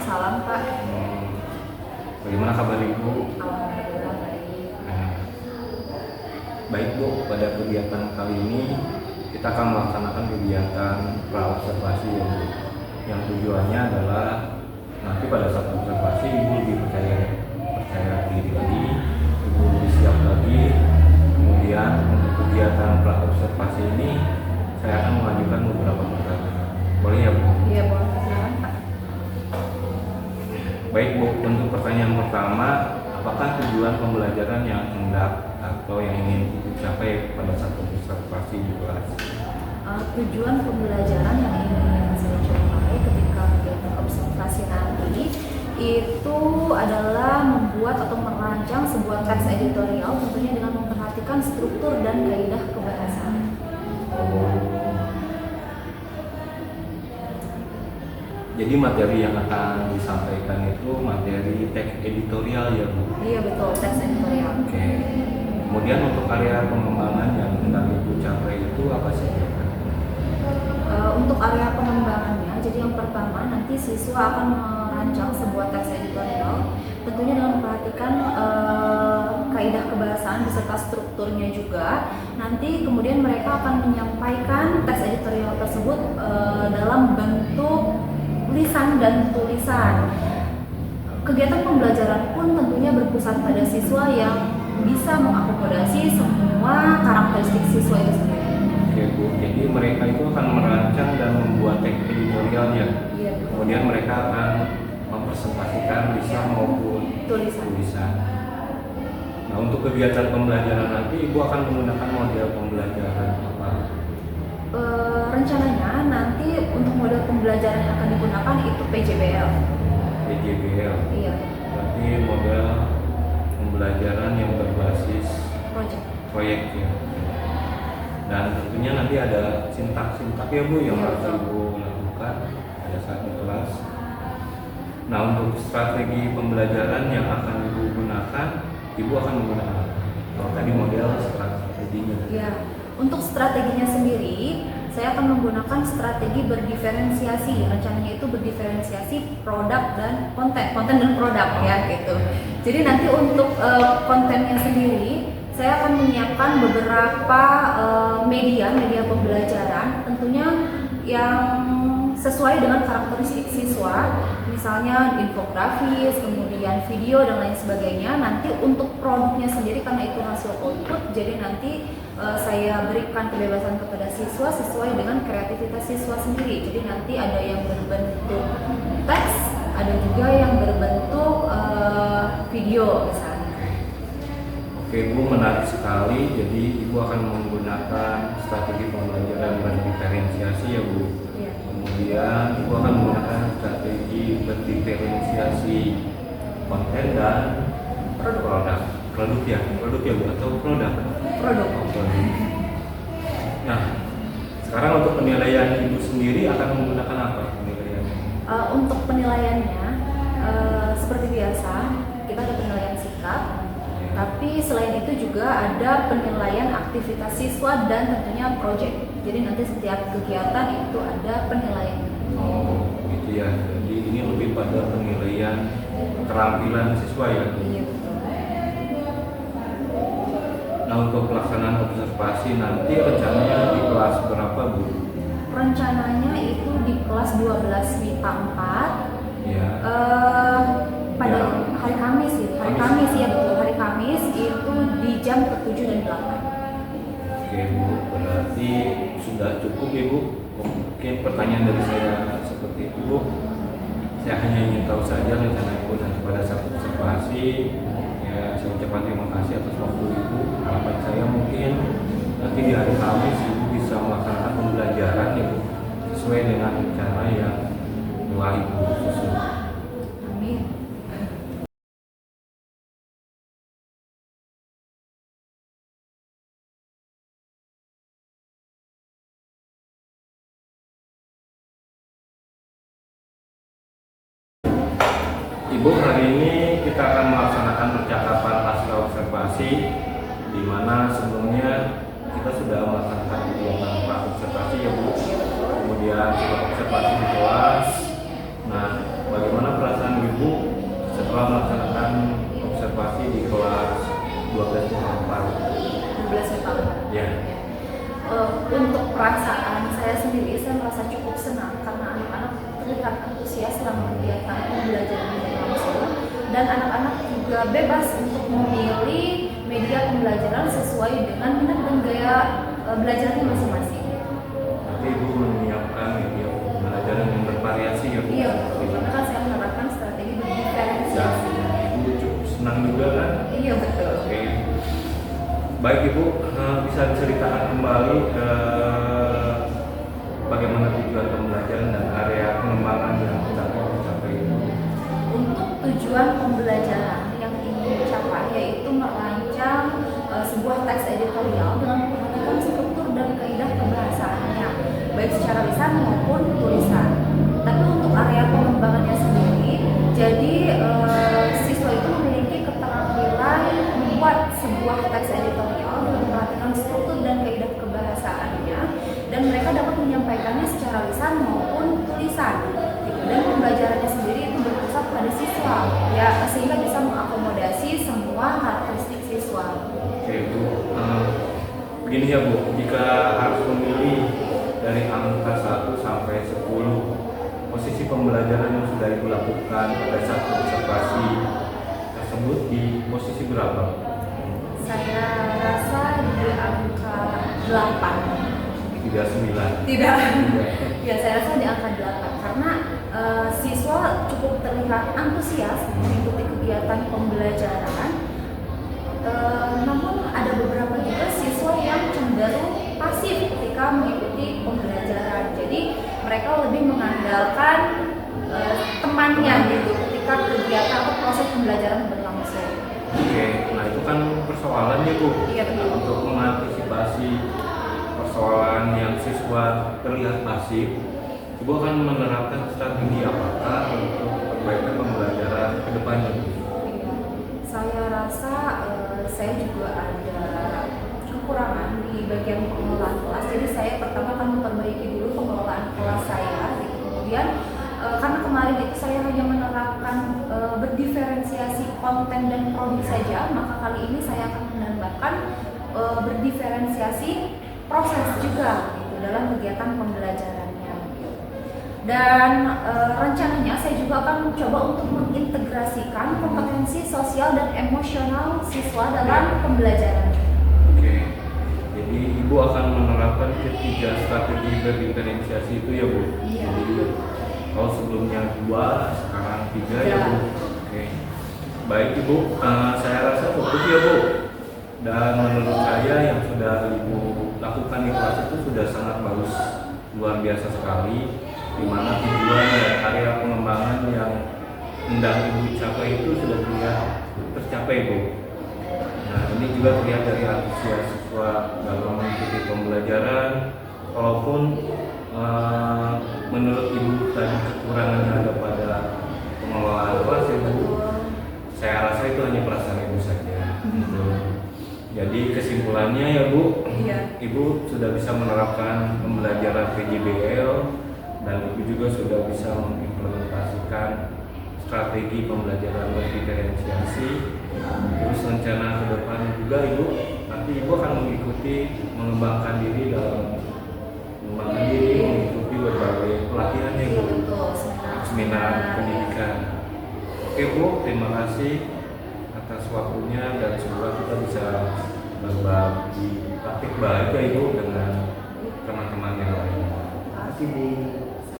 Waalaikumsalam Pak. Bagaimana kabar Ibu? Alhamdulillah baik. Baik Bu, pada kegiatan kali ini kita akan melaksanakan kegiatan praobservasi ya Bu. Yang tujuannya adalah nanti pada saat observasi Ibu lebih percaya diri lagi, Ibu lebih siap lagi. Kemudian untuk kegiatan praobservasi ini saya akan mengajukan beberapa pertanyaan. Boleh ya Bu? Iya boleh, silakan Pak. Baik Bu, untuk pertanyaan pertama, apakah tujuan pembelajaran yang hendak atau yang ingin dicapai pada saat observasi di kelas? Tujuan pembelajaran yang ingin saya capai ketika kegiatan observasi nanti itu adalah membuat atau merancang sebuah teks editorial tentunya dengan memperhatikan struktur dan kaidah kebahasaan. Jadi materi yang akan disampaikan itu materi teks editorial ya Bu? Iya betul, teks editorial. Oke. Kemudian untuk area pengembangan yang hendak Ibu capai itu apa sih? Untuk area pengembangannya, jadi yang pertama nanti siswa akan merancang sebuah teks editorial tentunya dengan memperhatikan kaidah kebahasaan beserta strukturnya juga. Nanti kemudian mereka akan menyampaikan teks editorial tersebut dalam bentuk lisan dan tulisan. Kegiatan pembelajaran pun tentunya berpusat pada siswa yang bisa mengakomodasi semua karakteristik siswa itu sendiri. Oke Bu, jadi mereka itu akan merancang dan membuat teks editorialnya. Iya. Kemudian mereka akan mempresentasikan lisan maupun tulisan. Nah untuk kegiatan pembelajaran nanti Ibu akan menggunakan model pembelajaran apa? Rencananya nanti untuk model pembelajaran yang akan digunakan itu PJBL. PJBL. Iya. Berarti model pembelajaran yang berbasis proyek ya. Dan tentunya nanti ada sintak-sintak ya Bu yang harus Ibu lakukan pada saat di kelas. Nah untuk strategi pembelajaran yang akan Ibu gunakan, Ibu akan menggunakan apa? Kalau tadi model strateginya. Ya, untuk strateginya sendiri, saya akan menggunakan strategi berdiferensiasi. Rencananya itu berdiferensiasi produk dan konten dan produk ya gitu. Jadi nanti untuk kontennya sendiri, saya akan menyiapkan beberapa media pembelajaran, tentunya yang sesuai dengan karakteristik siswa, misalnya infografis, kemudian video dan lain sebagainya. Nanti untuk produknya sendiri karena itu hasil output, jadi nanti saya berikan kebebasan kepada siswa sesuai dengan kreativitas siswa sendiri. Jadi nanti ada yang berbentuk teks, ada juga yang berbentuk video misalnya. Oke Bu, menarik sekali. Jadi Ibu akan menggunakan strategi pembelajaran berdiferensiasi ya Bu. Iya. Kemudian Ibu akan menggunakan strategi berdiferensiasi konten dan produk ya Bu atau produk. Produk. Nah, sekarang untuk penilaian Ibu sendiri akan menggunakan apa penilaiannya? Untuk penilaiannya seperti biasa kita ada penilaian sikap, tapi selain itu juga ada penilaian aktivitas siswa dan tentunya proyek. Jadi nanti setiap kegiatan itu ada penilaian. Oh, gitu ya. Jadi ini lebih pada penilaian keterampilan siswa ya. Iya betul. Nah untuk pelaksanaan observasi nanti rencananya di kelas berapa Bu? Rencananya itu di kelas 12 MIPA 4 Ya. pada hari Kamis ya betul, hari Kamis itu di jam ke-7 dan 8. Oke Bu, berarti sudah cukup ya Bu. Mungkin pertanyaan dari saya seperti itu Bu. Saya hanya ingin tahu saja rencana Ibu nanti pada saat observasi. Ya, saya ucapkan terima kasih atas waktu Ibu. Harapan saya mungkin nanti di hari Kamis Ibu bisa melaksanakan pembelajaran ya Bu, sesuai dengan cara yang telah Ibu susun. Amin. Ibu, hari ini kita akan melaksanakan percakapan pasca observasi, di mana sebelumnya kita sudah melaksanakan kegiatan observasi ya Bu. Kemudian setelah observasi di kelas. Nah, bagaimana perasaan perasaan saya sendiri, saya merasa cukup senang karena anak-anak terlihat antusias selama kegiatan pembelajaran berlangsung, dan anak-anak juga bebas untuk memilih media pembelajaran sesuai dengan minat dan gaya belajarnya masing-masing. Nanti Ibu menyiapkan media pembelajaran yang bervariasi ya Bu? Iya, karena kan saya menerapkan strategi berdiferensiasi. Ibu cukup senang juga kan? Iya betul. Oke. Baik Ibu, bisa diceritakan kembali bagaimana tujuan pembelajaran dan area pengembangan yang tidak tercapai itu? Untuk tujuan pembelajaran yang ingin dicapai yaitu merancang sebuah teks editorial dengan memperhatikan struktur dan kaidah kebahasaannya, baik secara lisan maupun tulisan. Tapi untuk area pengembangannya sendiri, jadi siswa itu memiliki keterampilan membuat sebuah teks editorial dengan memperhatikan struktur dan kaidah kebahasaannya, dan mereka dapat menyampaikannya secara lisan maupun tulisan. Dan pembelajarannya sendiri itu berpusat pada siswa, ya, sehingga bisa mengakomodasi semua karakteristik siswa. Oke Bu, begini ya Bu, jika harus memilih dari angka 1 sampai 10, posisi pembelajaran yang sudah Ibu lakukan pada saat observasi tersebut di posisi berapa? Saya rasa di angka 8. 39. Tidak. Ya, saya rasa di angka 8 karena siswa cukup terlihat antusias mengikuti kegiatan pembelajaran. Namun ada beberapa juga siswa yang cenderung pasif ketika mengikuti pembelajaran. Jadi mereka lebih mengandalkan temannya gitu ketika kegiatan atau proses pembelajaran berlangsung. Oke, nah itu kan persoalannya Bu. Iya betul. Untuk mengantisipasi persoalan yang siswa terlihat pasif, Ibu akan menerapkan strategi apakah untuk perbaikan pembelajaran ke depannya? Iya. Saya rasa saya juga ada kekurangan di bagian pengelolaan kelas. Jadi saya pertama akan memperbaiki dulu pengelolaan kelas saya. Gitu. Kemudian karena kemarin itu saya hanya menerapkan berdiferensiasi konten dan prodi saja, maka kali ini saya akan menambahkan berdiferensiasi proses juga gitu, dalam kegiatan pembelajarannya. Gitu. Dan rencananya saya juga akan mencoba untuk mengintegrasikan kompetensi sosial dan emosional siswa dalam pembelajaran. Oke, jadi Ibu akan menerapkan ketiga strategi berdiferensiasi itu ya Bu? Iya. Jadi kalau sebelumnya 2, sekarang 3 ya Bu? Oke, baik Ibu, saya rasa cukup ya Bu. Dan menurut saya yang sudah Ibu lakukan di kelas itu sudah sangat bagus, luar biasa sekali, di mana tujuan dan area pengembangan yang hendak Ibu capai itu sudah tercapai Bu. Nah ini juga terlihat dari antusias siswa dalam mengikuti pembelajaran, walaupun menurut Ibu tadi kekurangannya ada pada pengelolaan kelas ya Bu. Saya rasa itu hanya perasaan Ibu saja. Gitu. Jadi kesimpulannya ya Bu, Iya. Ibu sudah bisa menerapkan pembelajaran PJBL dan Ibu juga sudah bisa mengimplementasikan strategi pembelajaran berdiferensiasi. Terus rencana ke depan juga Ibu, nanti Ibu akan mengikuti mengembangkan diri mengikuti berbagai pelatihan ya Bu, seminar pendidikan. Oke Bu, terima kasih atas waktunya dan semoga kita bisa berbagi praktik baik ya Ibu dengan teman-teman yang lain. Terima kasih Bu.